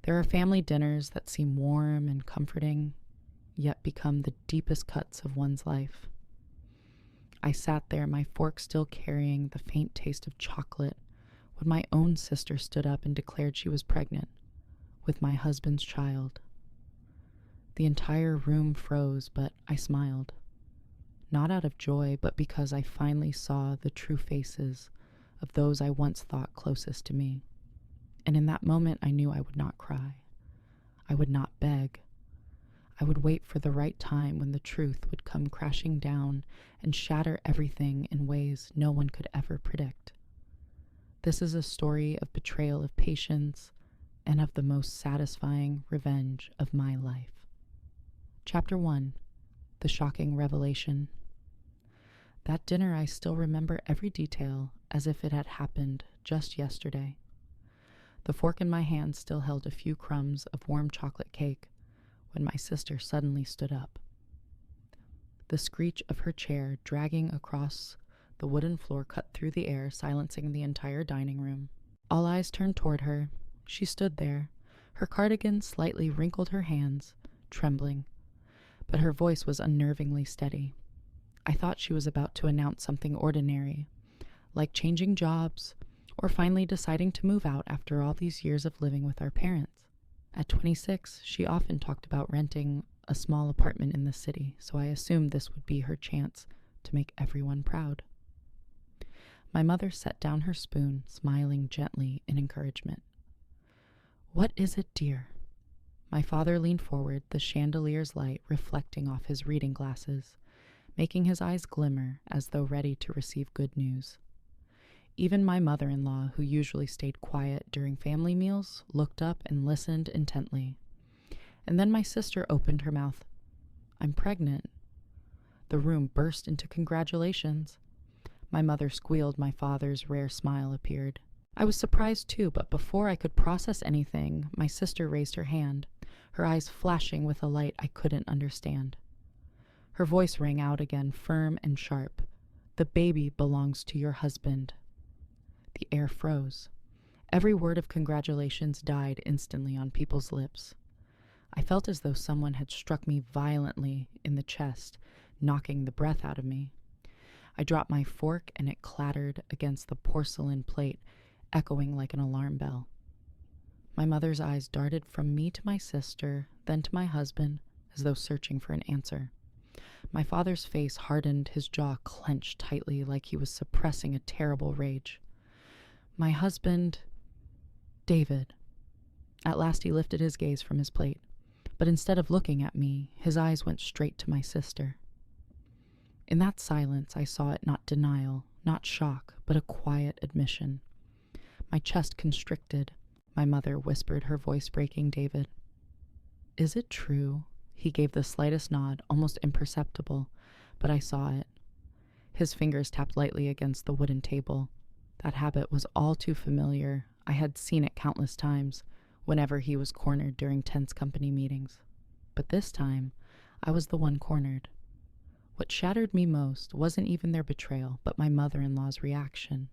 There are family dinners that seem warm and comforting, yet become the deepest cuts of one's life. I sat there, my fork still carrying the faint taste of chocolate, when my own sister stood up and declared she was pregnant with my husband's child. The entire room froze, but I smiled. Not out of joy, but because I finally saw the true faces of those I once thought closest to me. And in that moment, I knew I would not cry. I would not beg. I would wait for the right time when the truth would come crashing down and shatter everything in ways no one could ever predict. This is a story of betrayal of patience and of the most satisfying revenge of my life. Chapter 1. The Shocking Revelation. That dinner, I still remember every detail as if it had happened just yesterday. The fork in my hand still held a few crumbs of warm chocolate cake when my sister suddenly stood up. The screech of her chair dragging across the wooden floor cut through the air, silencing the entire dining room. All eyes turned toward her. She stood there. Her cardigan slightly wrinkled her hands, trembling, but her voice was unnervingly steady. I thought she was about to announce something ordinary, like changing jobs or finally deciding to move out after all these years of living with our parents. At 26, she often talked about renting a small apartment in the city, so I assumed this would be her chance to make everyone proud. My mother set down her spoon, smiling gently in encouragement. "What is it, dear?" My father leaned forward, the chandelier's light reflecting off his reading glasses, making his eyes glimmer as though ready to receive good news. Even my mother-in-law, who usually stayed quiet during family meals, looked up and listened intently. And then my sister opened her mouth. "I'm pregnant." The room burst into congratulations. My mother squealed. My father's rare smile appeared. I was surprised too, but before I could process anything, my sister raised her hand, her eyes flashing with a light I couldn't understand. Her voice rang out again, firm and sharp. "The baby belongs to your husband." The air froze. Every word of congratulations died instantly on people's lips. I felt as though someone had struck me violently in the chest, knocking the breath out of me. I dropped my fork and it clattered against the porcelain plate, echoing like an alarm bell. My mother's eyes darted from me to my sister, then to my husband, as though searching for an answer. My father's face hardened, his jaw clenched tightly like he was suppressing a terrible rage. "My husband, David." At last he lifted his gaze from his plate, but instead of looking at me, his eyes went straight to my sister. In that silence, I saw it not denial, not shock, but a quiet admission. My chest constricted. My mother whispered, her voice breaking. "David, is it true?" He gave the slightest nod, almost imperceptible, but I saw it. His fingers tapped lightly against the wooden table. That habit was all too familiar. I had seen it countless times, whenever he was cornered during tense company meetings. But this time, I was the one cornered. What shattered me most wasn't even their betrayal, but my mother-in-law's reaction.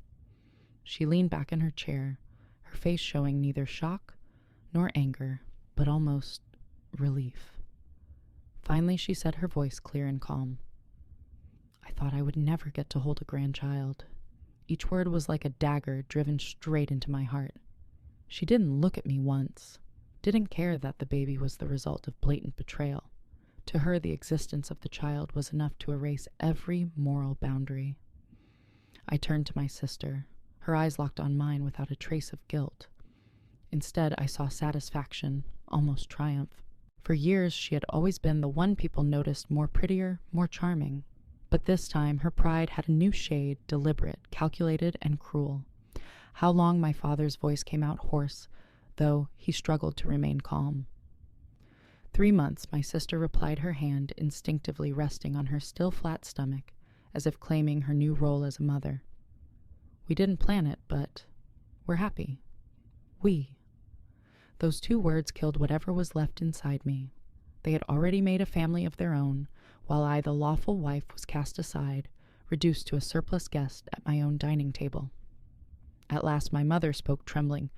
She leaned back in her chair, her face showing neither shock nor anger, but almost relief. Finally, she said, her voice clear and calm. "I thought I would never get to hold a grandchild." Each word was like a dagger driven straight into my heart. She didn't look at me once, didn't care that the baby was the result of blatant betrayal. To her, the existence of the child was enough to erase every moral boundary. I turned to my sister. Her eyes locked on mine without a trace of guilt. Instead, I saw satisfaction, almost triumph. For years, she had always been the one people noticed more prettier, more charming. But this time, her pride had a new shade, deliberate, calculated, and cruel. How long my father's voice came out hoarse, though he struggled to remain calm. 3 months, my sister replied, her hand instinctively resting on her still flat stomach, as if claiming her new role as a mother. We didn't plan it, but we're happy. We. Those 2 words killed whatever was left inside me. They had already made a family of their own, while I, the lawful wife, was cast aside, reduced to a surplus guest at my own dining table. At last my mother spoke, trembling.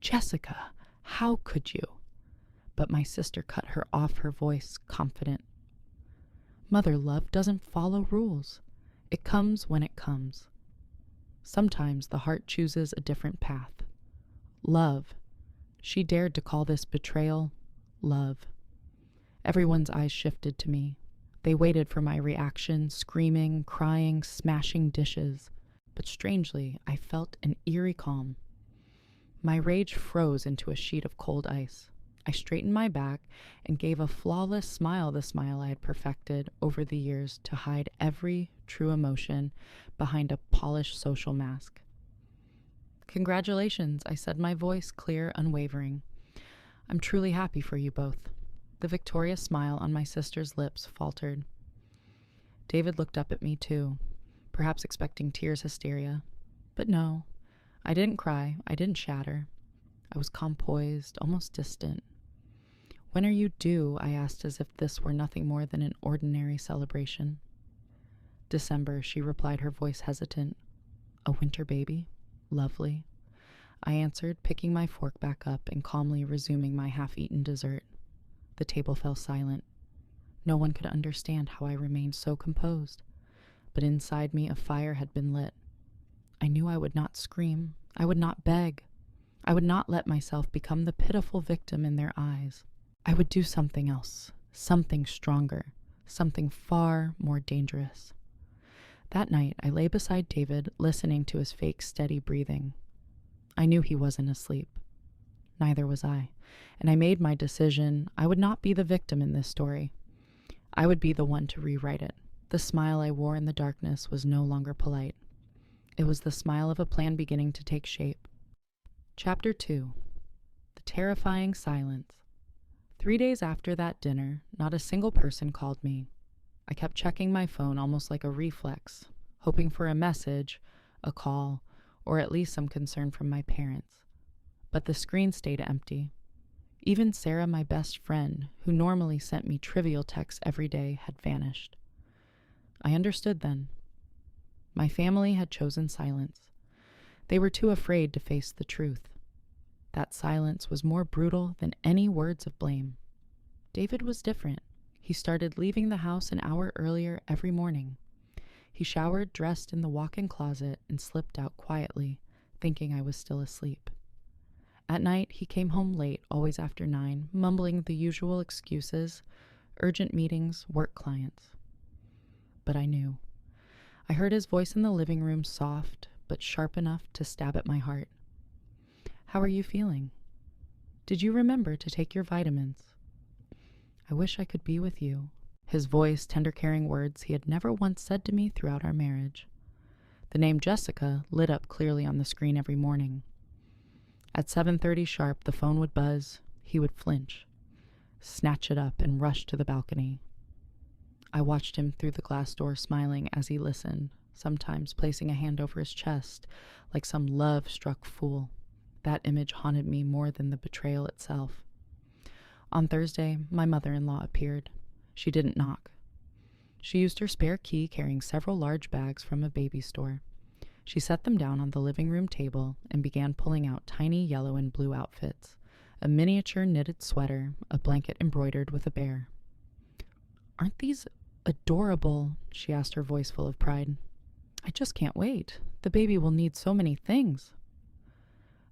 "Jessica, how could you?" but my sister cut her off, her voice confident. Mother love doesn't follow rules. It comes when it comes. Sometimes the heart chooses a different path. Love. She dared to call this betrayal love. Everyone's eyes shifted to me. They waited for my reaction, screaming, crying, smashing dishes. But strangely, I felt an eerie calm. My rage froze into a sheet of cold ice. I straightened my back and gave a flawless smile, the smile I had perfected over the years to hide every true emotion behind a polished social mask. Congratulations, I said, my voice clear, unwavering. I'm truly happy for you both. The victorious smile on my sister's lips faltered. David looked up at me too, perhaps expecting tears hysteria. But no, I didn't cry, I didn't shatter. I was composed, almost distant. When are you due? I asked as if this were nothing more than an ordinary celebration. December, she replied, her voice hesitant. A winter baby? Lovely. I answered, picking my fork back up and calmly resuming my half-eaten dessert. The table fell silent. No one could understand how I remained so composed, but inside me a fire had been lit. I knew I would not scream. I would not beg. I would not let myself become the pitiful victim in their eyes. I would do something else, something stronger, something far more dangerous. That night, I lay beside David, listening to his fake, steady breathing. I knew he wasn't asleep. Neither was I, and I made my decision. I would not be the victim in this story. I would be the one to rewrite it. The smile I wore in the darkness was no longer polite. It was the smile of a plan beginning to take shape. Chapter 2. The Terrifying Silence. 3 days after that dinner, not a single person called me. I kept checking my phone almost like a reflex, hoping for a message, a call, or at least some concern from my parents. But the screen stayed empty. Even Sarah, my best friend, who normally sent me trivial texts every day, had vanished. I understood then. My family had chosen silence. They were too afraid to face the truth. That silence was more brutal than any words of blame. David was different. He started leaving the house an hour earlier every morning. He showered, dressed in the walk-in closet, and slipped out quietly, thinking I was still asleep. At night, he came home late, always after 9, mumbling the usual excuses, urgent meetings, work clients. But I knew. I heard his voice in the living room, soft, but sharp enough to stab at my heart. How are you feeling? Did you remember to take your vitamins? I wish I could be with you. His voice, tender, caring words he had never once said to me throughout our marriage. The name Jessica lit up clearly on the screen every morning. At 7:30 sharp, the phone would buzz. He would flinch, snatch it up, and rush to the balcony. I watched him through the glass door, smiling as he listened, sometimes placing a hand over his chest, like some love-struck fool. That image haunted me more than the betrayal itself. On Thursday, my mother-in-law appeared. She didn't knock. She used her spare key, carrying several large bags from a baby store. She set them down on the living room table and began pulling out tiny yellow and blue outfits, a miniature knitted sweater, a blanket embroidered with a bear. Aren't these adorable? She asked, her voice full of pride. I just can't wait. The baby will need so many things.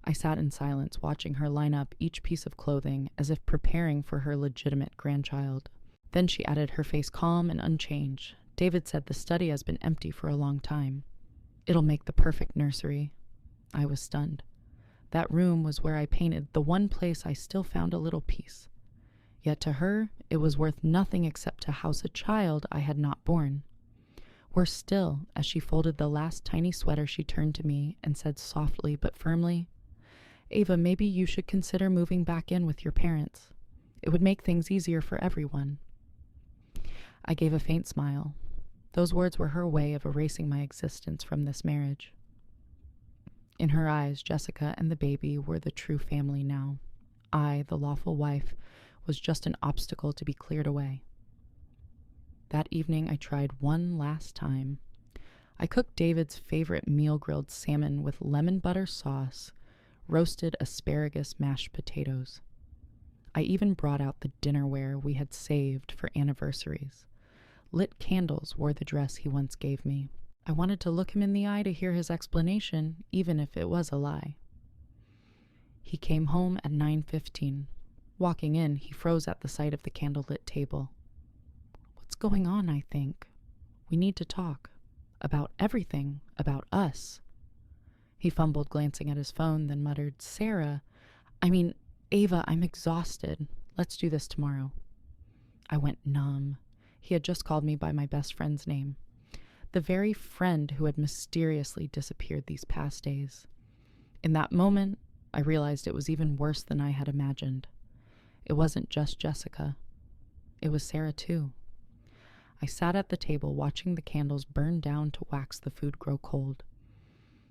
I sat in silence, watching her line up each piece of clothing as if preparing for her legitimate grandchild. Then she added, her face calm and unchanged. David said the study has been empty for a long time. It'll make the perfect nursery. I was stunned. That room was where I painted, the one place I still found a little peace. Yet to her, it was worth nothing except to house a child I had not born. Worse still, as she folded the last tiny sweater, she turned to me and said softly but firmly, Ava, maybe you should consider moving back in with your parents. It would make things easier for everyone. I gave a faint smile. Those words were her way of erasing my existence from this marriage. In her eyes, Jessica and the baby were the true family now. I, the lawful wife, was just an obstacle to be cleared away. That evening, I tried one last time. I cooked David's favorite meal, grilled salmon with lemon butter sauce, roasted asparagus, mashed potatoes. I even brought out the dinnerware we had saved for anniversaries. Lit candles wore the dress he once gave me. I wanted to look him in the eye to hear his explanation, even if it was a lie. He came home at 9:15. Walking in, he froze at the sight of the candlelit table. "What's going on, I think? We need to talk. About everything. About us." He fumbled, glancing at his phone, then muttered, Ava, I'm exhausted. Let's do this tomorrow." I went numb. He had just called me by my best friend's name. The very friend who had mysteriously disappeared these past days. In that moment, I realized it was even worse than I had imagined. It wasn't just Jessica. It was Sarah, too. I sat at the table watching the candles burn down to wax the food grow cold.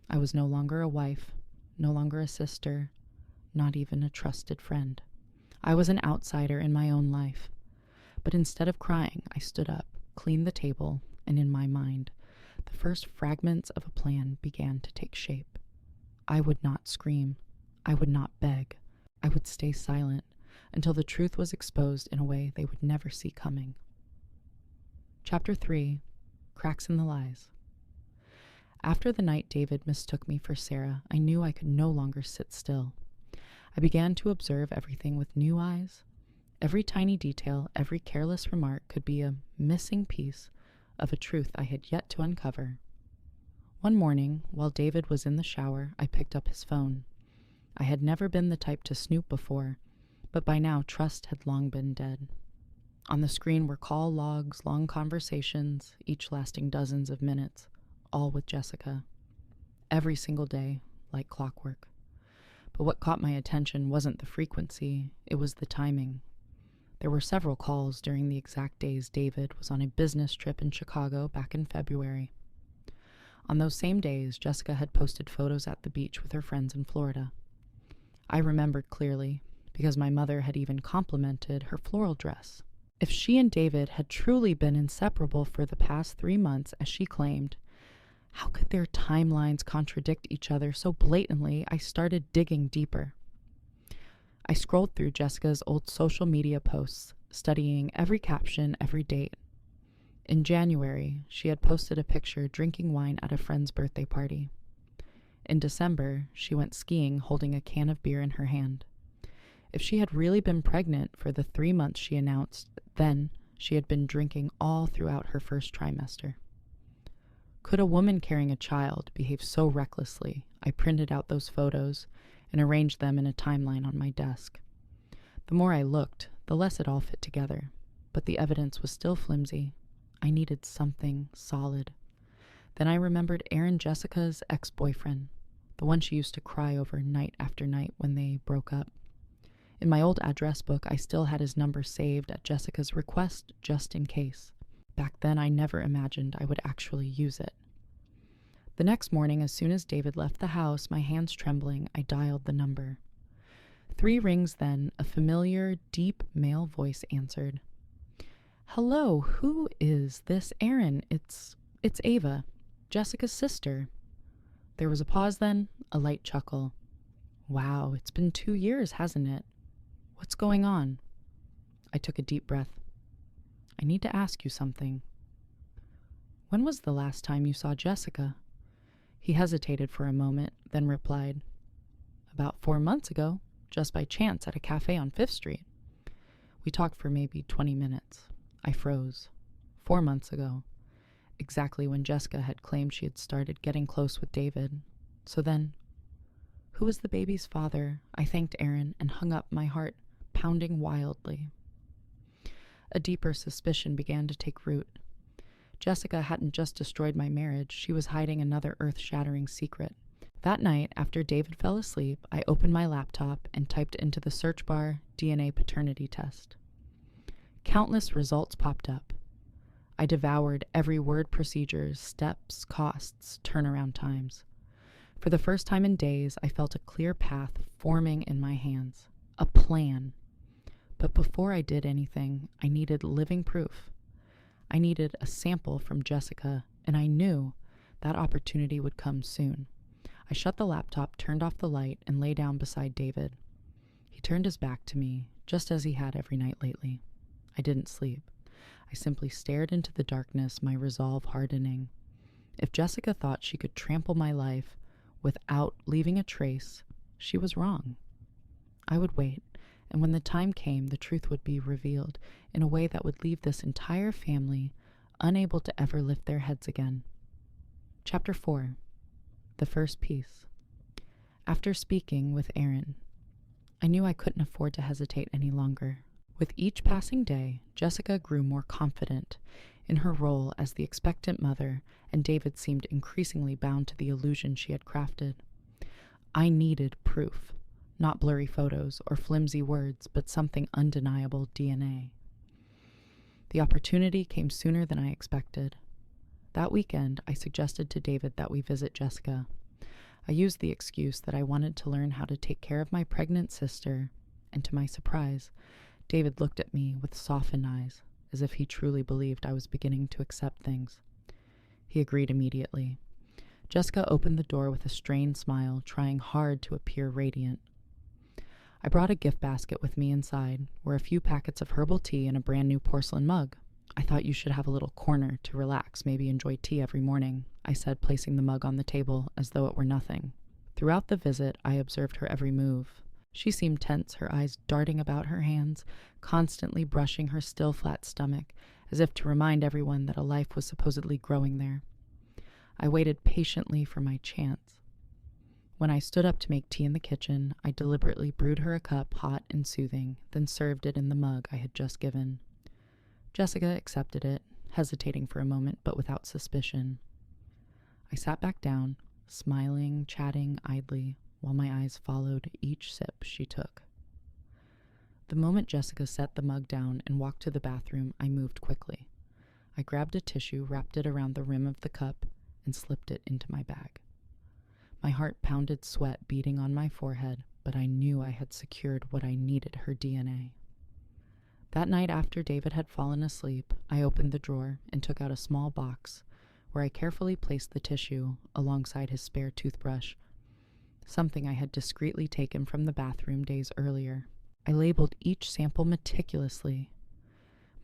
I was no longer a wife, no longer a sister, not even a trusted friend. I was an outsider in my own life. But instead of crying, I stood up, cleaned the table, and in my mind, the first fragments of a plan began to take shape. I would not scream. I would not beg. I would stay silent until the truth was exposed in a way they would never see coming. Chapter 3: Cracks in the Lies. After the night David mistook me for Sarah, I knew I could no longer sit still. I began to observe everything with new eyes. Every tiny detail, every careless remark could be a missing piece of a truth I had yet to uncover. One morning, while David was in the shower, I picked up his phone. I had never been the type to snoop before, but by now trust had long been dead. On the screen were call logs, long conversations, each lasting dozens of minutes, all with Jessica. Every single day, like clockwork. But what caught my attention wasn't the frequency, it was the timing. There were several calls during the exact days David was on a business trip in Chicago back in February. On those same days, Jessica had posted photos at the beach with her friends in Florida. I remembered clearly, because my mother had even complimented her floral dress. If she and David had truly been inseparable for the past 3 months, as she claimed, how could their timelines contradict each other so blatantly? I started digging deeper. I scrolled through Jessica's old social media posts, studying every caption, every date. In January, she had posted a picture drinking wine at a friend's birthday party. In December, she went skiing holding a can of beer in her hand. If she had really been pregnant for the 3 months she announced, then she had been drinking all throughout her first trimester. Could a woman carrying a child behave so recklessly? I printed out those photos and arranged them in a timeline on my desk. The more I looked, the less it all fit together, but the evidence was still flimsy. I needed something solid. Then I remembered Aaron Jessica's ex-boyfriend, the one she used to cry over night after night when they broke up. In my old address book, I still had his number saved at Jessica's request, just in case. Back then, I never imagined I would actually use it. The next morning, as soon as David left the house, my hands trembling, I dialed the number. 3 rings then, a familiar, deep male voice answered. "Hello, who is this Aaron? It's Ava, Jessica's sister." There was a pause then, a light chuckle. "Wow, it's been 2 years, hasn't it? What's going on?" I took a deep breath. "I need to ask you something. When was the last time you saw Jessica?" He hesitated for a moment, then replied, "About 4 months ago, just by chance at a cafe on 5th Street. We talked for maybe 20 minutes. I froze. 4 months ago. Exactly when Jessica had claimed she had started getting close with David. So then, who was the baby's father?" I thanked Aaron and hung up, my heart pounding wildly. A deeper suspicion began to take root. Jessica hadn't just destroyed my marriage, she was hiding another earth-shattering secret. That night, after David fell asleep, I opened my laptop and typed into the search bar, DNA paternity test. Countless results popped up. I devoured every word: procedures, steps, costs, turnaround times. For the first time in days, I felt a clear path forming in my hands. A plan. But before I did anything, I needed living proof. I needed a sample from Jessica, and I knew that opportunity would come soon. I shut the laptop, turned off the light, and lay down beside David. He turned his back to me, just as he had every night lately. I didn't sleep. I simply stared into the darkness, my resolve hardening. If Jessica thought she could trample my life without leaving a trace, she was wrong. I would wait, and when the time came, the truth would be revealed in a way that would leave this entire family unable to ever lift their heads again. Chapter 4. The First Piece. After speaking with Aaron, I knew I couldn't afford to hesitate any longer. With each passing day, Jessica grew more confident in her role as the expectant mother, and David seemed increasingly bound to the illusion she had crafted. I needed proof, not blurry photos or flimsy words, but something undeniable: DNA. The opportunity came sooner than I expected. That weekend, I suggested to David that we visit Jessica. I used the excuse that I wanted to learn how to take care of my pregnant sister, and to my surprise, David looked at me with softened eyes, as if he truly believed I was beginning to accept things. He agreed immediately. Jessica opened the door with a strained smile, trying hard to appear radiant. I brought a gift basket with me. Inside were a few packets of herbal tea and a brand new porcelain mug. I thought you should have a little corner to relax, maybe enjoy tea every morning, I said, placing the mug on the table as though it were nothing. Throughout the visit, I observed her every move. She seemed tense, her eyes darting about her hands, constantly brushing her still flat stomach, as if to remind everyone that a life was supposedly growing there. I waited patiently for my chance. When I stood up to make tea in the kitchen, I deliberately brewed her a cup, hot and soothing, then served it in the mug I had just given. Jessica accepted it, hesitating for a moment, but without suspicion. I sat back down, smiling, chatting idly, while my eyes followed each sip she took. The moment Jessica set the mug down and walked to the bathroom, I moved quickly. I grabbed a tissue, wrapped it around the rim of the cup, and slipped it into my bag. My heart pounded, sweat beating on my forehead, but I knew I had secured what I needed: her DNA. That night, after David had fallen asleep, I opened the drawer and took out a small box, where I carefully placed the tissue alongside his spare toothbrush, something I had discreetly taken from the bathroom days earlier. I labeled each sample meticulously,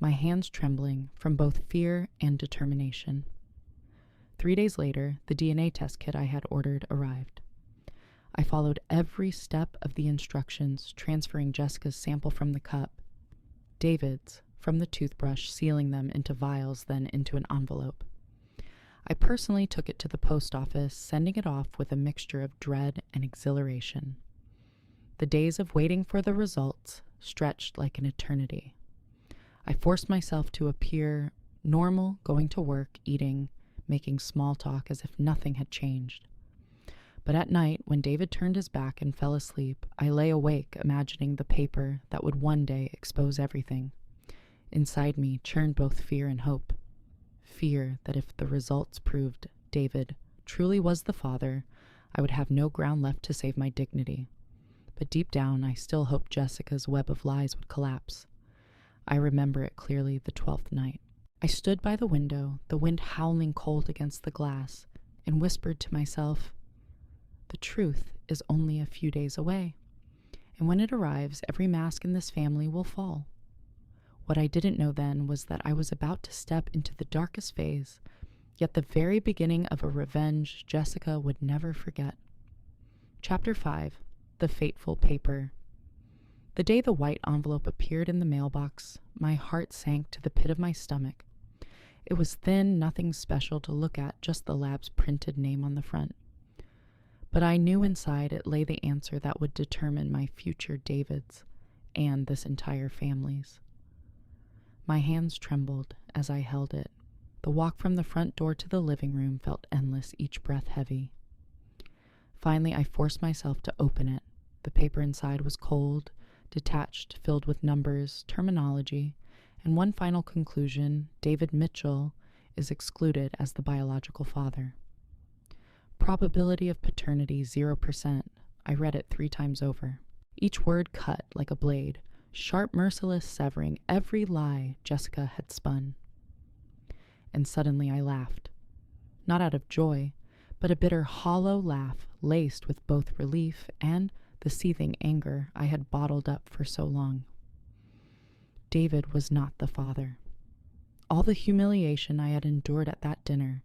my hands trembling from both fear and determination. 3 days later, the DNA test kit I had ordered arrived. I followed every step of the instructions, transferring Jessica's sample from the cup, David's from the toothbrush, sealing them into vials, then into an envelope. I personally took it to the post office, sending it off with a mixture of dread and exhilaration. The days of waiting for the results stretched like an eternity. I forced myself to appear normal, going to work, eating, making small talk as if nothing had changed. But at night, when David turned his back and fell asleep, I lay awake imagining the paper that would one day expose everything. Inside me churned both fear and hope. Fear that if the results proved David truly was the father, I would have no ground left to save my dignity. But deep down, I still hoped Jessica's web of lies would collapse. I remember it clearly, the 12th night. I stood by the window, the wind howling cold against the glass, and whispered to myself, "The truth is only a few days away, and when it arrives, every mask in this family will fall." What I didn't know then was that I was about to step into the darkest phase, yet the very beginning of a revenge Jessica would never forget. Chapter 5. The Fateful Paper. The day the white envelope appeared in the mailbox, my heart sank to the pit of my stomach. It was thin, nothing special to look at, just the lab's printed name on the front. But I knew inside it lay the answer that would determine my future David's and this entire family's. My hands trembled as I held it. The walk from the front door to the living room felt endless, each breath heavy. Finally, I forced myself to open it. The paper inside was cold, detached, filled with numbers, terminology, and one final conclusion: David Mitchell is excluded as the biological father. Probability of paternity 0%. I read it 3 times over. Each word cut like a blade, sharp, merciless, severing every lie Jessica had spun. And suddenly I laughed. Not out of joy, but a bitter, hollow laugh laced with both relief and the seething anger I had bottled up for so long. David was not the father. All the humiliation I had endured at that dinner,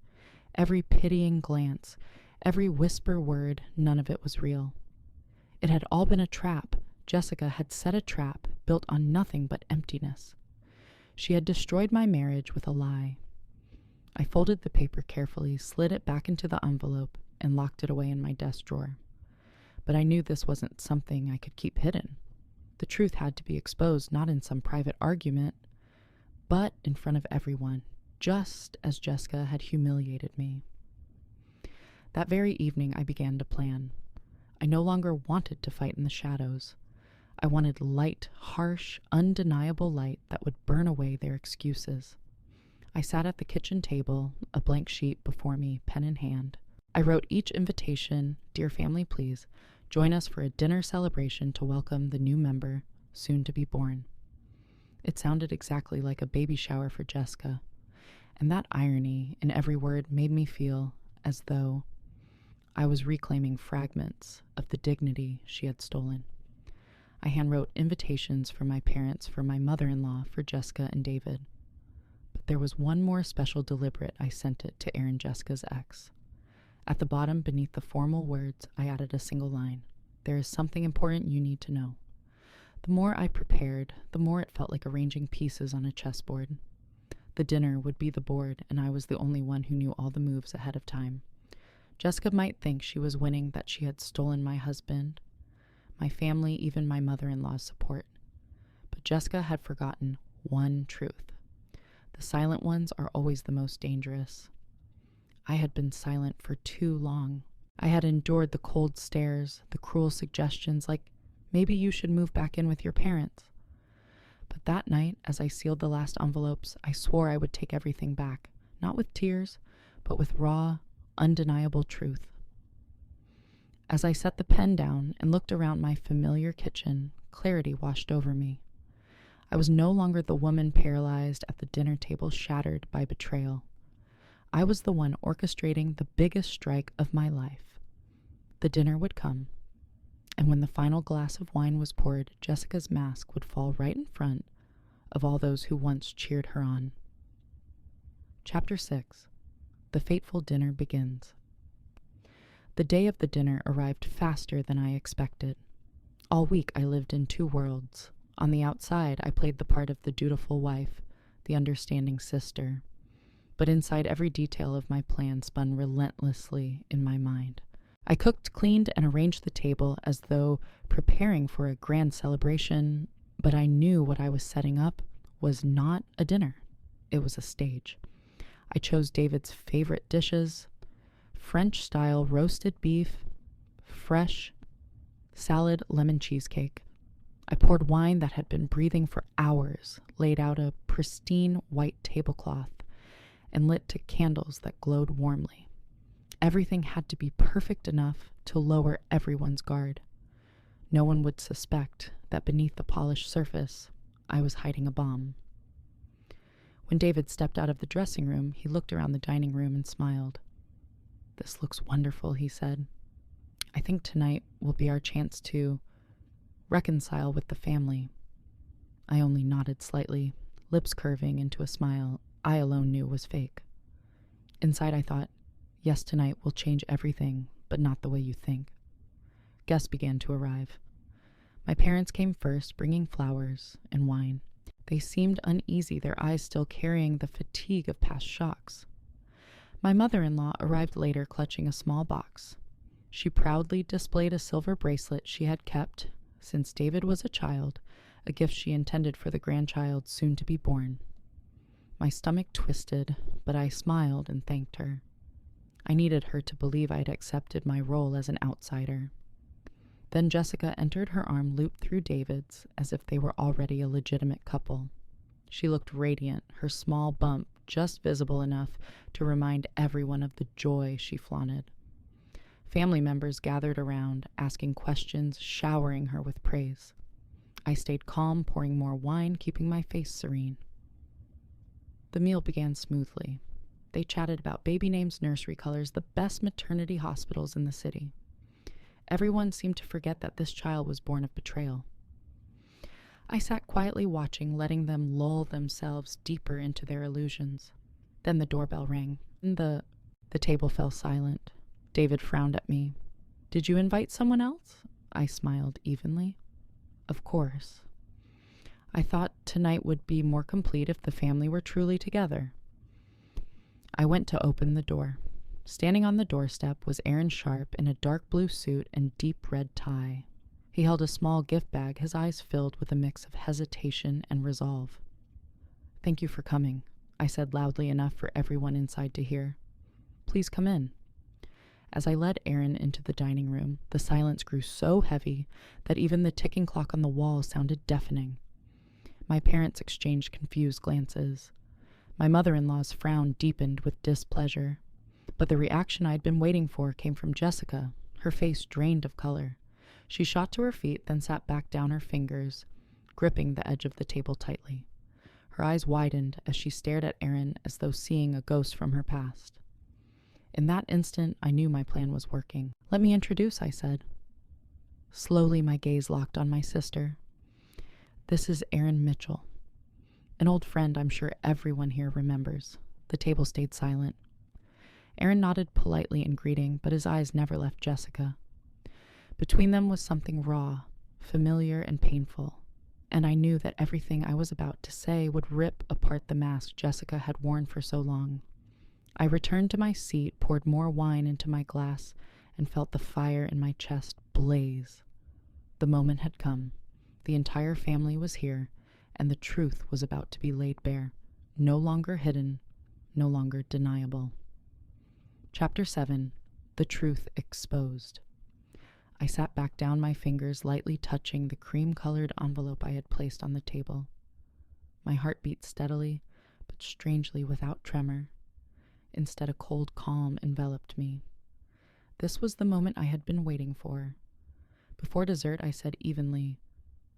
every pitying glance, every whisper word, none of it was real. It had all been a trap. Jessica had set a trap built on nothing but emptiness. She had destroyed my marriage with a lie. I folded the paper carefully, slid it back into the envelope, and locked it away in my desk drawer. But I knew this wasn't something I could keep hidden. The truth had to be exposed, not in some private argument, but in front of everyone, just as Jessica had humiliated me. That very evening, I began to plan. I no longer wanted to fight in the shadows. I wanted light, harsh, undeniable light that would burn away their excuses. I sat at the kitchen table, a blank sheet before me, pen in hand. I wrote each invitation, "Dear family, please, join us for a dinner celebration to welcome the new member, soon to be born." It sounded exactly like a baby shower for Jessica, and that irony in every word made me feel as though I was reclaiming fragments of the dignity she had stolen. I handwrote invitations for my parents, for my mother-in-law, for Jessica and David. But there was one more special deliberate. I sent it to Aaron, Jessica's ex. At the bottom, beneath the formal words, I added a single line. "There is something important you need to know." The more I prepared, the more it felt like arranging pieces on a chessboard. The dinner would be the board, and I was the only one who knew all the moves ahead of time. Jessica might think she was winning, that she had stolen my husband, my family, even my mother-in-law's support. But Jessica had forgotten one truth. The silent ones are always the most dangerous. I had been silent for too long. I had endured the cold stares, the cruel suggestions like, "Maybe you should move back in with your parents." But that night, as I sealed the last envelopes, I swore I would take everything back, not with tears, but with raw, undeniable truth. As I set the pen down and looked around my familiar kitchen, clarity washed over me. I was no longer the woman paralyzed at the dinner table, shattered by betrayal. I was the one orchestrating the biggest strike of my life. The dinner would come, and when the final glass of wine was poured, Jessica's mask would fall right in front of all those who once cheered her on. Chapter 6. The fateful dinner begins. The day of the dinner arrived faster than I expected. All week I lived in two worlds. On the outside, I played the part of the dutiful wife, the understanding sister. But inside, every detail of my plan spun relentlessly in my mind. I cooked, cleaned, and arranged the table as though preparing for a grand celebration, but I knew what I was setting up was not a dinner. It was a stage. I chose David's favorite dishes: French-style roasted beef, fresh salad, lemon cheesecake. I poured wine that had been breathing for hours, laid out a pristine white tablecloth, and lit to candles that glowed warmly. Everything had to be perfect enough to lower everyone's guard. No one would suspect that beneath the polished surface, I was hiding a bomb. When David stepped out of the dressing room, he looked around the dining room and smiled. "This looks wonderful," he said. "I think tonight will be our chance to reconcile with the family." I only nodded slightly, lips curving into a smile I alone knew was fake. Inside I thought, yes, tonight will change everything, but not the way you think. Guests began to arrive. My parents came first, bringing flowers and wine. They seemed uneasy, their eyes still carrying the fatigue of past shocks. My mother-in-law arrived later, clutching a small box. She proudly displayed a silver bracelet she had kept since David was a child, a gift she intended for the grandchild soon to be born. My stomach twisted, but I smiled and thanked her. I needed her to believe I'd accepted my role as an outsider. Then Jessica entered, her arm looped through David's as if they were already a legitimate couple. She looked radiant, her small bump just visible enough to remind everyone of the joy she flaunted. Family members gathered around, asking questions, showering her with praise. I stayed calm, pouring more wine, keeping my face serene. The meal began smoothly. They chatted about baby names, nursery colors, the best maternity hospitals in the city. Everyone seemed to forget that this child was born of betrayal. I sat quietly watching, letting them lull themselves deeper into their illusions. Then the doorbell rang. The table fell silent. David frowned at me. "Did you invite someone else?" I smiled evenly. "Of course. I thought tonight would be more complete if the family were truly together." I went to open the door. Standing on the doorstep was Aaron Sharp in a dark blue suit and deep red tie. He held a small gift bag, his eyes filled with a mix of hesitation and resolve. "Thank you for coming," I said loudly enough for everyone inside to hear. "Please come in." As I led Aaron into the dining room, the silence grew so heavy that even the ticking clock on the wall sounded deafening. My parents exchanged confused glances. My mother-in-law's frown deepened with displeasure. But the reaction I'd been waiting for came from Jessica, her face drained of color. She shot to her feet, then sat back down, her fingers gripping the edge of the table tightly. Her eyes widened as she stared at Aaron as though seeing a ghost from her past. In that instant, I knew my plan was working. "Let me introduce," I said. Slowly, my gaze locked on my sister. "This is Aaron Mitchell. An old friend I'm sure everyone here remembers." The table stayed silent. Aaron nodded politely in greeting, but his eyes never left Jessica. Between them was something raw, familiar, and painful, and I knew that everything I was about to say would rip apart the mask Jessica had worn for so long. I returned to my seat, poured more wine into my glass, and felt the fire in my chest blaze. The moment had come. The entire family was here, and the truth was about to be laid bare, no longer hidden, no longer deniable. Chapter 7. The Truth Exposed. I sat back down, my fingers lightly touching the cream-colored envelope I had placed on the table. My heart beat steadily, but strangely without tremor. Instead, a cold calm enveloped me. This was the moment I had been waiting for. Before dessert, I said evenly,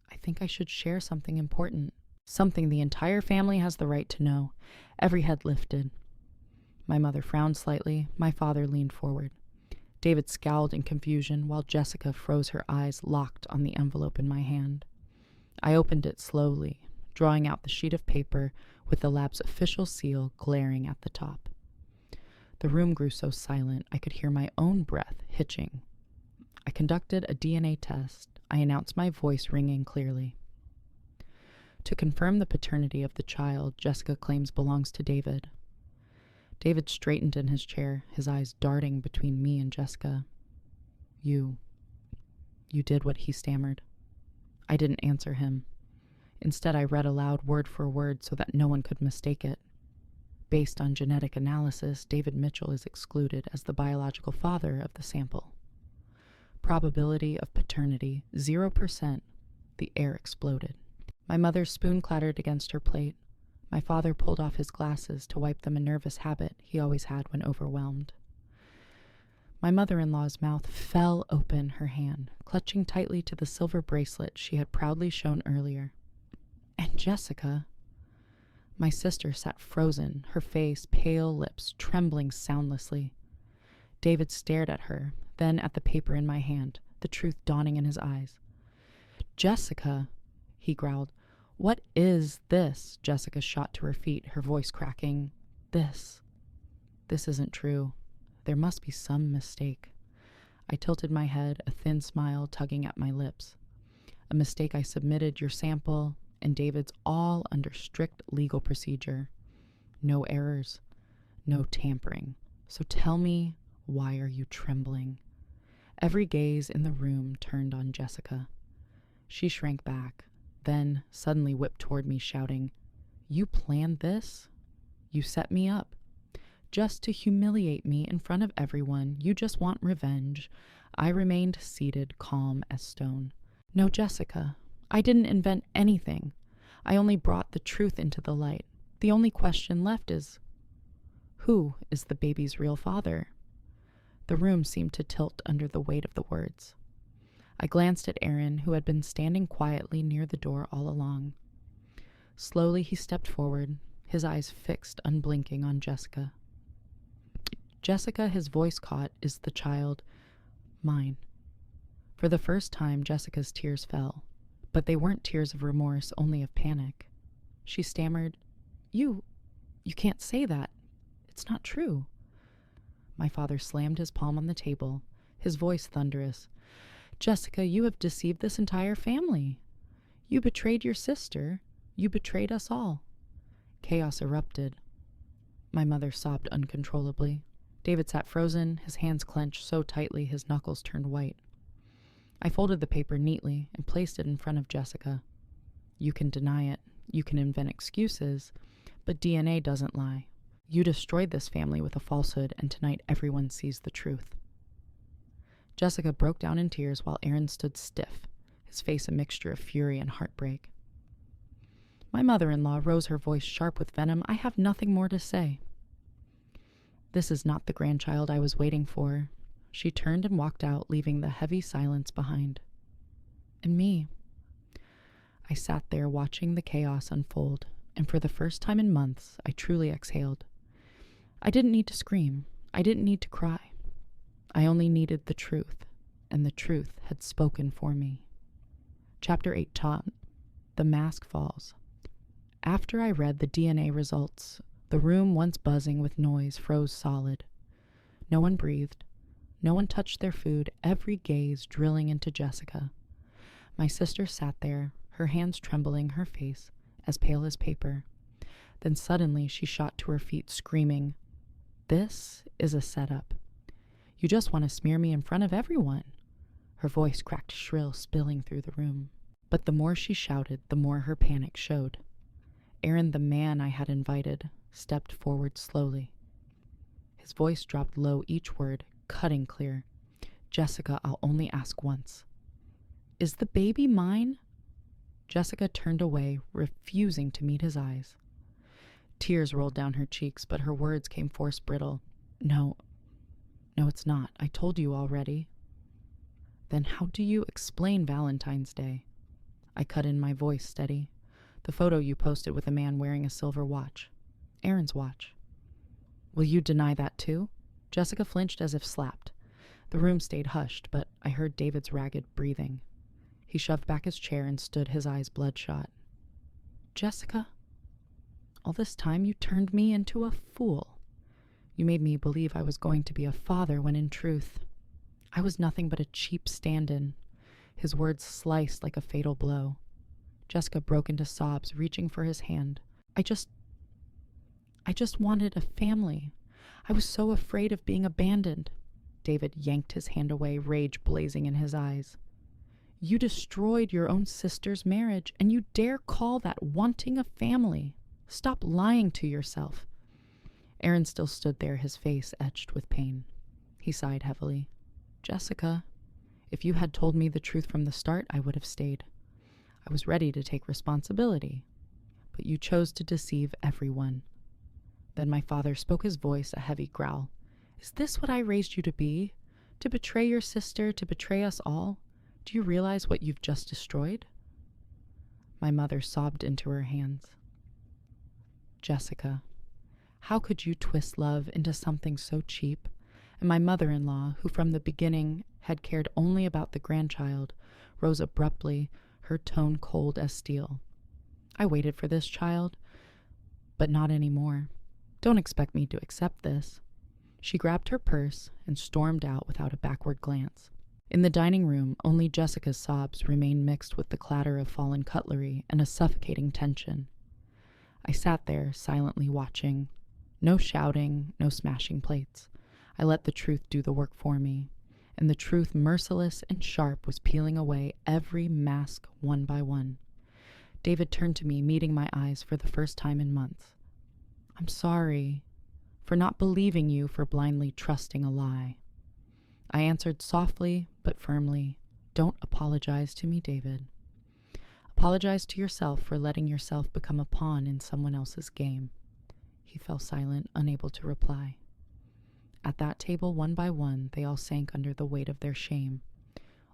"I think I should share something important, something the entire family has the right to know." Every head lifted. My mother frowned slightly. My father leaned forward. David scowled in confusion, while Jessica froze, her eyes locked on the envelope in my hand. I opened it slowly, drawing out the sheet of paper with the lab's official seal glaring at the top. The room grew so silent I could hear my own breath hitching. I conducted a DNA test. I announced, my voice ringing clearly. "To confirm the paternity of the child Jessica claims belongs to David." David straightened in his chair, his eyes darting between me and Jessica. You did what," he stammered. I didn't answer him. Instead, I read aloud word for word so that no one could mistake it. "Based on genetic analysis, David Mitchell is excluded as the biological father of the sample. Probability of paternity, 0%. The air exploded. My mother's spoon clattered against her plate. My father pulled off his glasses to wipe them, a nervous habit he always had when overwhelmed. My mother-in-law's mouth fell open, her hand clutching tightly to the silver bracelet she had proudly shown earlier. "And Jessica..." My sister sat frozen, her face, pale lips trembling soundlessly. David stared at her, then at the paper in my hand, the truth dawning in his eyes. "Jessica," he growled. "What is this?" Jessica shot to her feet, her voice cracking. This isn't true. There must be some mistake." I tilted my head, a thin smile tugging at my lips. "A mistake. I submitted your sample and David's all under strict legal procedure. No errors, no tampering. So tell me, why are you trembling?" Every gaze in the room turned on Jessica. She shrank back, then suddenly whipped toward me, shouting, "You planned this? You set me up. Just to humiliate me in front of everyone. You just want revenge." I remained seated, calm as stone. "No, Jessica, I didn't invent anything. I only brought the truth into the light. The only question left is, who is the baby's real father?" The room seemed to tilt under the weight of the words. I glanced at Aaron, who had been standing quietly near the door all along. Slowly he stepped forward, his eyes fixed, unblinking, on Jessica. "Jessica," his voice caught, "is the child mine?" For the first time, Jessica's tears fell, But they weren't tears of remorse, only of panic. She stammered, You can't say that. It's not true." My father slammed his palm on the table, his voice thunderous. "Jessica, you have deceived this entire family. You betrayed your sister. You betrayed us all." Chaos erupted. My mother sobbed uncontrollably. David sat frozen, his hands clenched so tightly his knuckles turned white. I folded the paper neatly and placed it in front of Jessica. "You can deny it. You can invent excuses. But DNA doesn't lie. You destroyed this family with a falsehood, and tonight everyone sees the truth." Jessica broke down in tears while Aaron stood stiff, his face a mixture of fury and heartbreak. My mother-in-law rose, her voice sharp with venom. "I have nothing more to say. This is not the grandchild I was waiting for." She turned and walked out, leaving the heavy silence behind. And me. I sat there watching the chaos unfold, and for the first time in months, I truly exhaled. I didn't need to scream. I didn't need to cry. I only needed the truth, and the truth had spoken for me. Chapter 8 taught. The mask falls. After I read the DNA results, the room once buzzing with noise froze solid. No one breathed. No one touched their food, every gaze drilling into Jessica. My sister sat there, her hands trembling, her face as pale as paper. Then suddenly she shot to her feet, screaming, "This is a setup. You just want to smear me in front of everyone." Her voice cracked shrill, spilling through the room. But the more she shouted, the more her panic showed. Aaron, the man I had invited, stepped forward slowly. His voice dropped low, each word cutting clear. "Jessica, I'll only ask once. Is the baby mine?" Jessica turned away, refusing to meet his eyes. Tears rolled down her cheeks, but her words came forced brittle. No, it's not. I told you already." "Then how do you explain Valentine's Day?" I cut in, my voice steady. "The photo you posted with a man wearing a silver watch. Aaron's watch." "Will you deny that too?" Jessica flinched as if slapped. The room stayed hushed, but I heard David's ragged breathing. He shoved back his chair and stood, his eyes bloodshot. "Jessica, all this time you turned me into a fool. You made me believe I was going to be a father when in truth, I was nothing but a cheap stand-in." His words sliced like a fatal blow. Jessica broke into sobs, reaching for his hand. I just wanted a family. I was so afraid of being abandoned." David yanked his hand away, rage blazing in his eyes. "You destroyed your own sister's marriage, and you dare call that wanting a family? Stop lying to yourself." Aaron still stood there, his face etched with pain. He sighed heavily. "Jessica, if you had told me the truth from the start, I would have stayed. I was ready to take responsibility. But you chose to deceive everyone." Then my father spoke, his voice a heavy growl. "Is this what I raised you to be? To betray your sister, to betray us all? Do you realize what you've just destroyed?" My mother sobbed into her hands. "Jessica, how could you twist love into something so cheap?" And my mother-in-law, who from the beginning had cared only about the grandchild, rose abruptly, her tone cold as steel. "I waited for this child, but not anymore. Don't expect me to accept this." She grabbed her purse and stormed out without a backward glance. In the dining room, only Jessica's sobs remained mixed with the clatter of fallen cutlery and a suffocating tension. I sat there, silently watching. No shouting, no smashing plates. I let the truth do the work for me, and the truth, merciless and sharp, was peeling away every mask one by one. David turned to me, meeting my eyes for the first time in months. "I'm sorry for not believing you, for blindly trusting a lie." I answered softly but firmly, "Don't apologize to me, David. Apologize to yourself for letting yourself become a pawn in someone else's game." He fell silent, unable to reply. At that table, one by one, they all sank under the weight of their shame.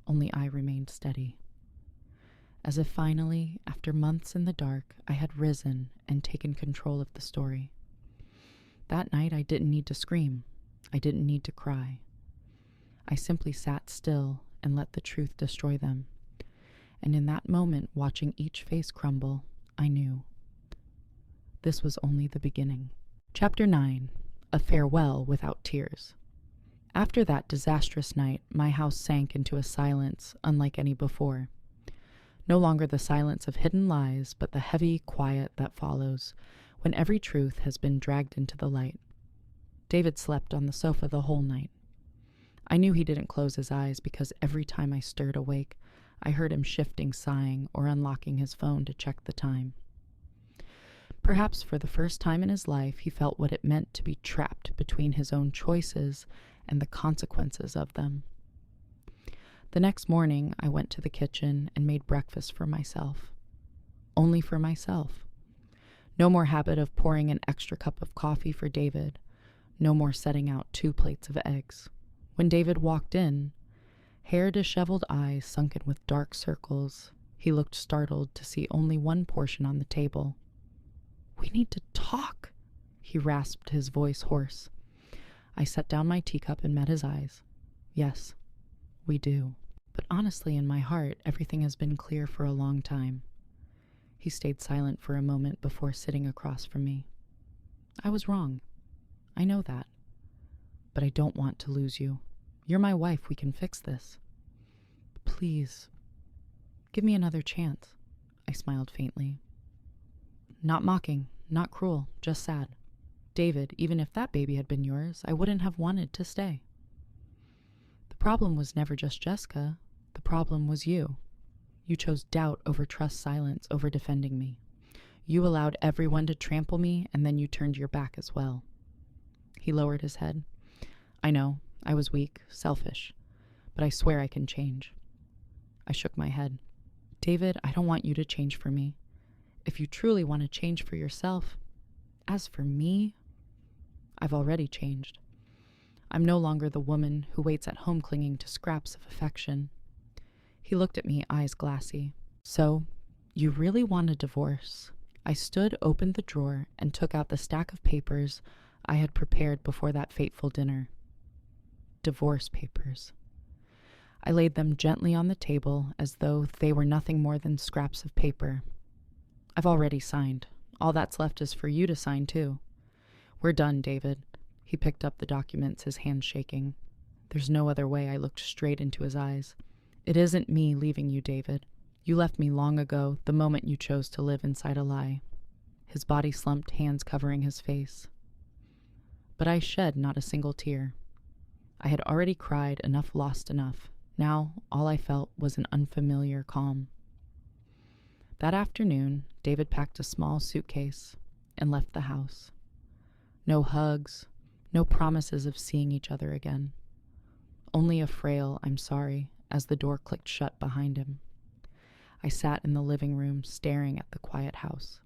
Only I remained steady. As if finally, after months in the dark, I had risen and taken control of the story. That night, I didn't need to scream. I didn't need to cry. I simply sat still and let the truth destroy them. and in that moment, watching each face crumble, I knew. This was only the beginning. Chapter 9. A Farewell Without Tears. After that disastrous night, my house sank into a silence unlike any before. No longer the silence of hidden lies, but the heavy quiet that follows when every truth has been dragged into the light. David slept on the sofa the whole night. I knew he didn't close his eyes because every time I stirred awake, I heard him shifting, sighing, or unlocking his phone to check the time. Perhaps for the first time in his life, he felt what it meant to be trapped between his own choices and the consequences of them. The next morning, I went to the kitchen and made breakfast for myself. Only for myself. No more habit of pouring an extra cup of coffee for David. No more setting out 2 plates of eggs. When David walked in, hair disheveled, eyes sunken with dark circles, he looked startled to see only one portion on the table. "We need to talk," he rasped, his voice hoarse. I set down my teacup and met his eyes. "Yes, we do. But honestly, in my heart, everything has been clear for a long time." He stayed silent for a moment before sitting across from me. "I was wrong. I know that. But I don't want to lose you. You're my wife. We can fix this. Please, give me another chance." I smiled faintly. "Not mocking, not cruel, just sad. David, even if that baby had been yours, I wouldn't have wanted to stay. The problem was never just Jessica. The problem was you. You chose doubt over trust, silence over defending me. You allowed everyone to trample me, and then you turned your back as well." He lowered his head. "I know, I was weak, selfish, but I swear I can change." I shook my head. "David, I don't want you to change for me. If you truly want to change for yourself, as for me, I've already changed. I'm no longer the woman who waits at home clinging to scraps of affection." He looked at me, eyes glassy. "So, you really want a divorce?" I stood, opened the drawer, and took out the stack of papers I had prepared before that fateful dinner. Divorce papers. I laid them gently on the table as though they were nothing more than scraps of paper. "I've already signed. All that's left is for you to sign, too. We're done, David." He picked up the documents, his hand shaking. There's no other way. I looked straight into his eyes. "It isn't me leaving you, David. You left me long ago, the moment you chose to live inside a lie." His body slumped, hands covering his face. But I shed not a single tear. I had already cried enough, lost enough. Now all I felt was an unfamiliar calm. That afternoon, David packed a small suitcase and left the house. No hugs, no promises of seeing each other again. Only a frail "I'm sorry" as the door clicked shut behind him. I sat in the living room, staring at the quiet house.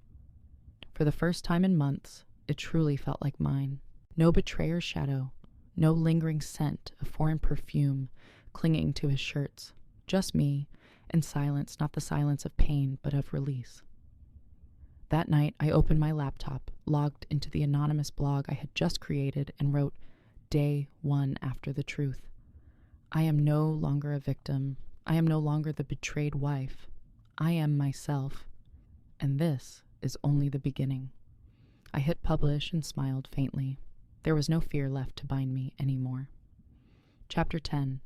For the first time in months, it truly felt like mine. No betrayer's shadow, no lingering scent of foreign perfume clinging to his shirts. Just me, and silence, not the silence of pain, but of release. That night, I opened my laptop, logged into the anonymous blog I had just created, and wrote, "Day 1 after the truth. I am no longer a victim. I am no longer the betrayed wife. I am myself. And this is only the beginning." I hit publish and smiled faintly. There was no fear left to bind me anymore. Chapter 10.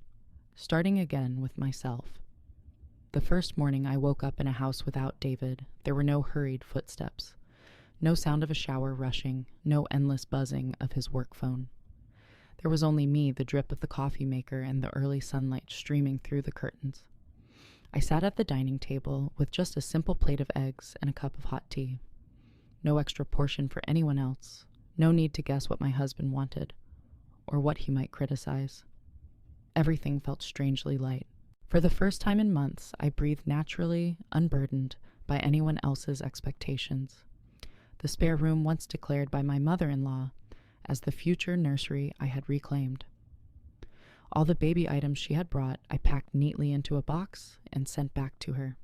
Starting again with myself. The first morning I woke up in a house without David. There were no hurried footsteps. No sound of a shower rushing. No endless buzzing of his work phone. There was only me, the drip of the coffee maker, and the early sunlight streaming through the curtains. I sat at the dining table with just a simple plate of eggs and a cup of hot tea. No extra portion for anyone else. No need to guess what my husband wanted, or what he might criticize. Everything felt strangely light. For the first time in months, I breathed naturally, unburdened by anyone else's expectations. The spare room once declared by my mother-in-law as the future nursery I had reclaimed. All the baby items she had brought, I packed neatly into a box and sent back to her.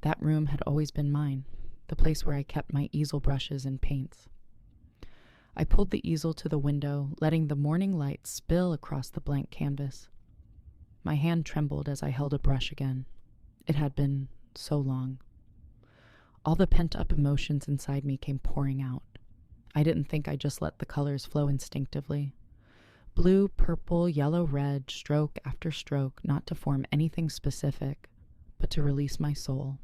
That room had always been mine, the place where I kept my easel brushes and paints. I pulled the easel to the window, letting the morning light spill across the blank canvas. My hand trembled as I held a brush again. It had been so long. All the pent-up emotions inside me came pouring out. I didn't think I just let the colors flow instinctively. Blue, purple, yellow, red, stroke after stroke, not to form anything specific, but to release my soul.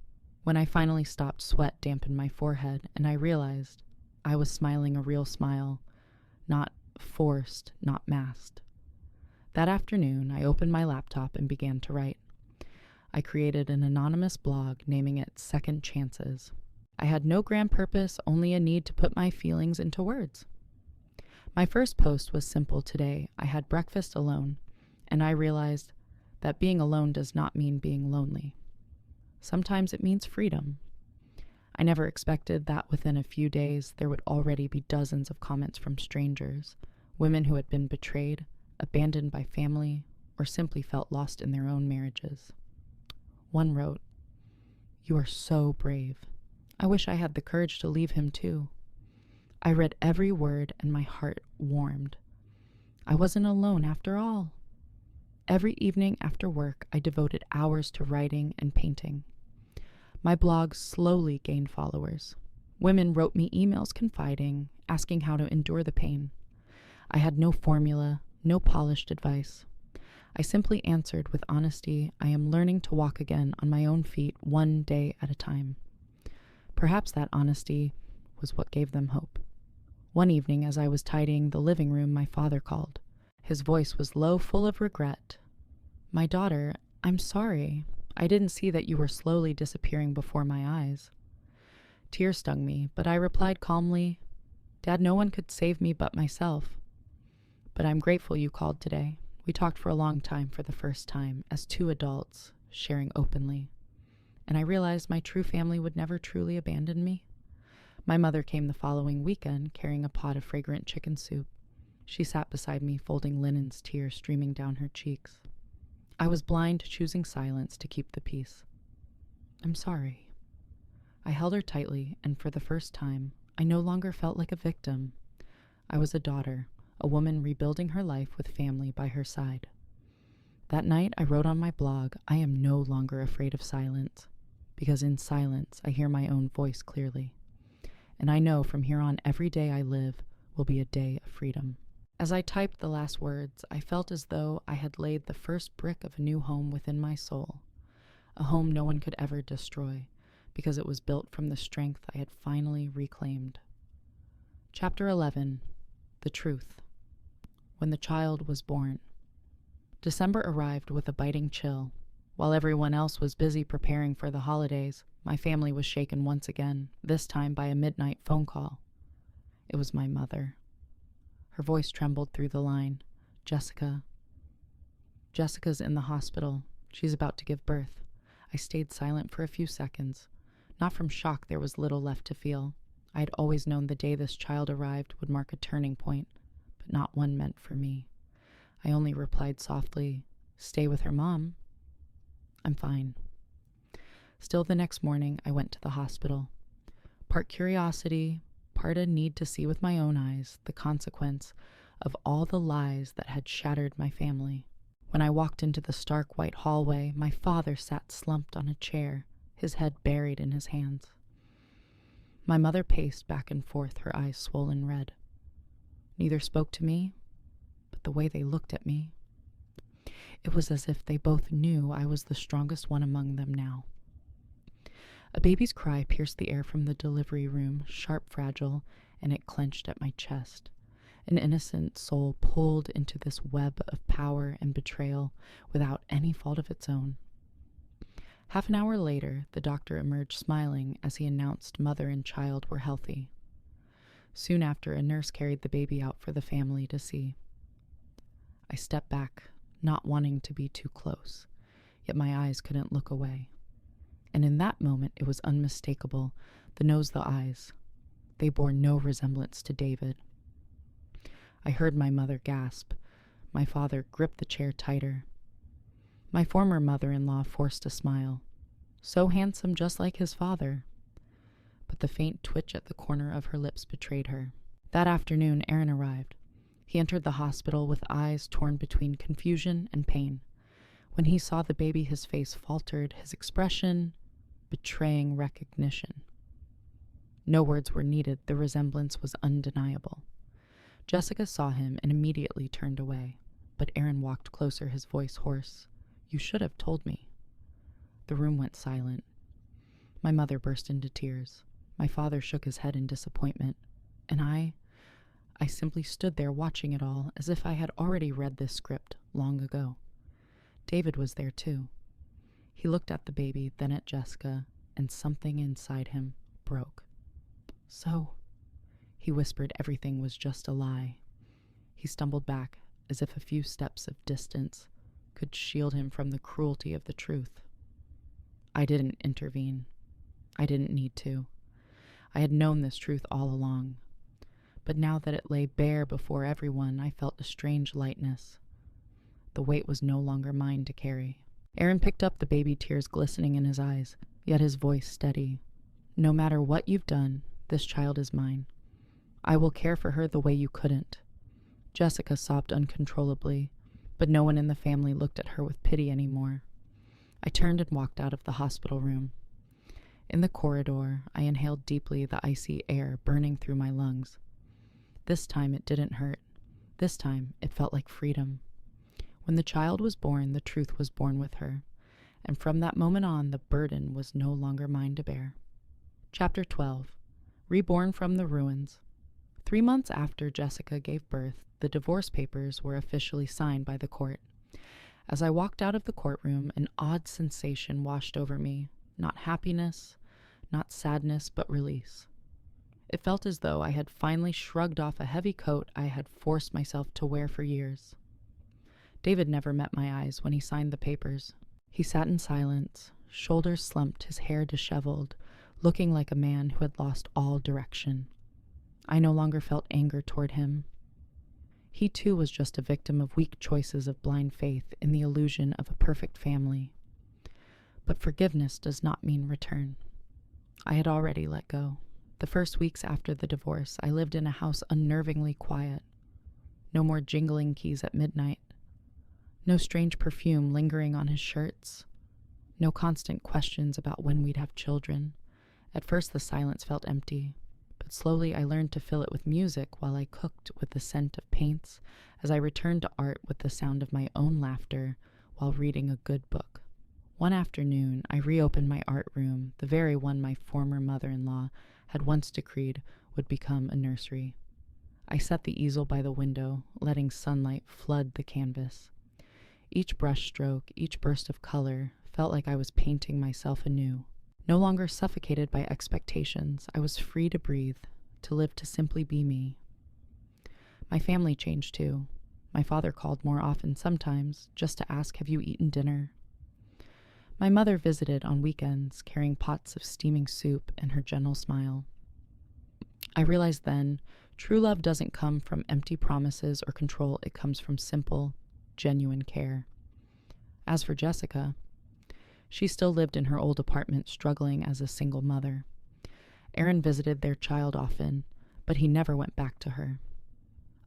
When I finally stopped, sweat dampened my forehead, and I realized I was smiling a real smile, not forced, not masked. That afternoon, I opened my laptop and began to write. I created an anonymous blog, naming it Second Chances. I had no grand purpose, only a need to put my feelings into words. My first post was simple today. I had breakfast alone, and I realized that being alone does not mean being lonely. Sometimes it means freedom. I never expected that within a few days there would already be dozens of comments from strangers, women who had been betrayed, abandoned by family, or simply felt lost in their own marriages. One wrote, "You are so brave. I wish I had the courage to leave him too." I read every word and my heart warmed. I wasn't alone after all. Every evening after work, I devoted hours to writing and painting. My blog slowly gained followers. Women wrote me emails confiding, asking how to endure the pain. I had no formula, no polished advice. I simply answered with honesty, I am learning to walk again on my own feet, one day at a time. Perhaps that honesty was what gave them hope. One evening, as I was tidying the living room, my father called. His voice was low, full of regret. "My daughter, I'm sorry. I didn't see that you were slowly disappearing before my eyes." Tears stung me, but I replied calmly, "Dad, no one could save me but myself. But I'm grateful you called today. We talked for a long time for the first time, as two adults, sharing openly. And I realized my true family would never truly abandon me." My mother came the following weekend, carrying a pot of fragrant chicken soup. She sat beside me, folding linens, tears streaming down her cheeks. I was blind, choosing silence to keep the peace. "I'm sorry." I held her tightly, and for the first time, I no longer felt like a victim. I was a daughter, a woman rebuilding her life with family by her side. That night, I wrote on my blog, "I am no longer afraid of silence, because in silence, I hear my own voice clearly. And I know from here on, every day I live will be a day of freedom." As I typed the last words, I felt as though I had laid the first brick of a new home within my soul, a home no one could ever destroy, because it was built from the strength I had finally reclaimed. Chapter 11. The Truth. When the child was born. December arrived with a biting chill. While everyone else was busy preparing for the holidays, my family was shaken once again, this time by a midnight phone call. It was my mother. Her voice trembled through the line. "Jessica. Jessica's in the hospital. She's about to give birth." I stayed silent for a few seconds. Not from shock, there was little left to feel. I had always known the day this child arrived would mark a turning point, but not one meant for me. I only replied softly, "Stay with her, Mom." "I'm fine." Still, the next morning, I went to the hospital. Part curiosity, part a need to see with my own eyes the consequence of all the lies that had shattered my family. When I walked into the stark white hallway, my father sat slumped on a chair, his head buried in his hands. My mother paced back and forth, her eyes swollen red. Neither spoke to me, but the way they looked at me, it was as if they both knew I was the strongest one among them now. A baby's cry pierced the air from the delivery room, sharp, fragile, and it clenched at my chest. An innocent soul pulled into this web of power and betrayal without any fault of its own. Half an hour later, the doctor emerged smiling as he announced mother and child were healthy. Soon after, a nurse carried the baby out for the family to see. I stepped back, not wanting to be too close, yet my eyes couldn't look away. And in that moment, it was unmistakable, the nose, the eyes. They bore no resemblance to David. I heard my mother gasp. My father gripped the chair tighter. My former mother-in-law forced a smile. So handsome, just like his father. But the faint twitch at the corner of her lips betrayed her. That afternoon, Aaron arrived. He entered the hospital with eyes torn between confusion and pain. When he saw the baby, his face faltered, his expression betraying recognition. No words were needed, the resemblance was undeniable. Jessica saw him and immediately turned away, but Aaron walked closer, his voice hoarse. "You should have told me." The room went silent. My mother burst into tears. My father shook his head in disappointment, and I simply stood there watching it all as if I had already read this script long ago. David was there too. He looked at the baby, then at Jessica, and something inside him broke. "So," he whispered, "everything was just a lie." He stumbled back, as if a few steps of distance could shield him from the cruelty of the truth. I didn't intervene. I didn't need to. I had known this truth all along. But now that it lay bare before everyone, I felt a strange lightness. The weight was no longer mine to carry. Aaron picked up the baby, tears glistening in his eyes, yet his voice steady. "No matter what you've done, this child is mine. I will care for her the way you couldn't." Jessica sobbed uncontrollably, but no one in the family looked at her with pity anymore. I turned and walked out of the hospital room. In the corridor, I inhaled deeply the icy air burning through my lungs. This time it didn't hurt. This time it felt like freedom. When the child was born, the truth was born with her, and from that moment on, the burden was no longer mine to bear. Chapter 12. Reborn from the Ruins. 3 months after Jessica gave birth, the divorce papers were officially signed by the court. As I walked out of the courtroom, an odd sensation washed over me. Not happiness, not sadness, but release. It felt as though I had finally shrugged off a heavy coat I had forced myself to wear for years. David never met my eyes when he signed the papers. He sat in silence, shoulders slumped, his hair disheveled, looking like a man who had lost all direction. I no longer felt anger toward him. He too was just a victim of weak choices of blind faith in the illusion of a perfect family. But forgiveness does not mean return. I had already let go. The first weeks after the divorce, I lived in a house unnervingly quiet. No more jingling keys at midnight. No strange perfume lingering on his shirts. No constant questions about when we'd have children. At first the silence felt empty, but slowly I learned to fill it with music while I cooked with the scent of paints, as I returned to art with the sound of my own laughter while reading a good book. One afternoon, I reopened my art room, the very one my former mother-in-law had once decreed would become a nursery. I set the easel by the window, letting sunlight flood the canvas. Each brush stroke, each burst of color, felt like I was painting myself anew. No longer suffocated by expectations, I was free to breathe, to live to simply be me. My family changed too. My father called more often sometimes, just to ask, "Have you eaten dinner?" My mother visited on weekends, carrying pots of steaming soup and her gentle smile. I realized then, true love doesn't come from empty promises or control, it comes from simple, genuine care. As for Jessica, she still lived in her old apartment, struggling as a single mother. Aaron visited their child often, but he never went back to her.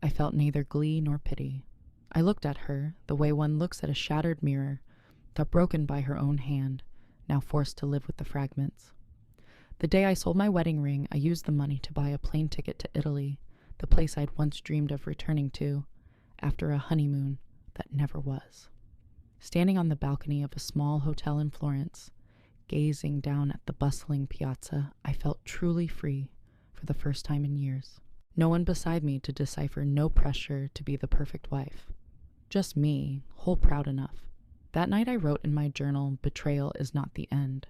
I felt neither glee nor pity. I looked at her the way one looks at a shattered mirror, thought broken by her own hand, now forced to live with the fragments. The day I sold my wedding ring, I used the money to buy a plane ticket to Italy, the place I'd once dreamed of returning to, after a honeymoon that never was. Standing on the balcony of a small hotel in Florence, gazing down at the bustling piazza, I felt truly free for the first time in years. No one beside me to decipher, no pressure to be the perfect wife. Just me, whole proud enough. That night I wrote in my journal, "Betrayal is not the end."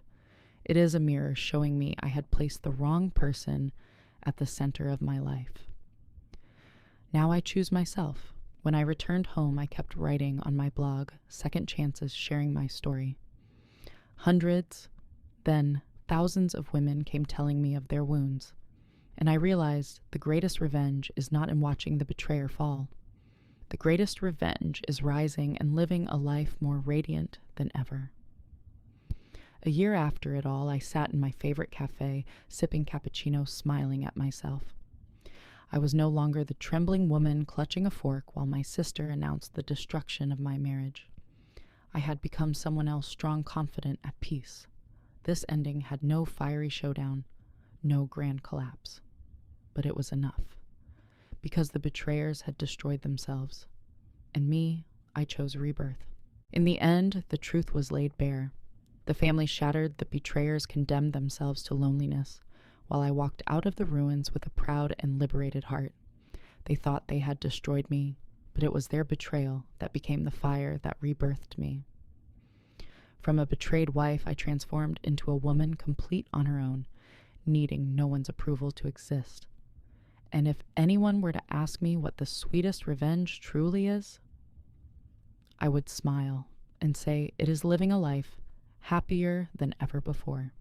It is a mirror showing me I had placed the wrong person at the center of my life. Now I choose myself. When I returned home, I kept writing on my blog, Second Chances, sharing my story. Hundreds, then thousands of women came telling me of their wounds, and I realized the greatest revenge is not in watching the betrayer fall. The greatest revenge is rising and living a life more radiant than ever. A year after it all, I sat in my favorite cafe, sipping cappuccino, smiling at myself. I was no longer the trembling woman clutching a fork while my sister announced the destruction of my marriage. I had become someone else, strong, confident, at peace. This ending had no fiery showdown, no grand collapse. But it was enough. Because the betrayers had destroyed themselves. And me, I chose rebirth. In the end, the truth was laid bare. The family shattered, the betrayers condemned themselves to loneliness, while I walked out of the ruins with a proud and liberated heart. They thought they had destroyed me, but it was their betrayal that became the fire that rebirthed me. From a betrayed wife, I transformed into a woman complete on her own, needing no one's approval to exist. And if anyone were to ask me what the sweetest revenge truly is, I would smile and say it is living a life happier than ever before.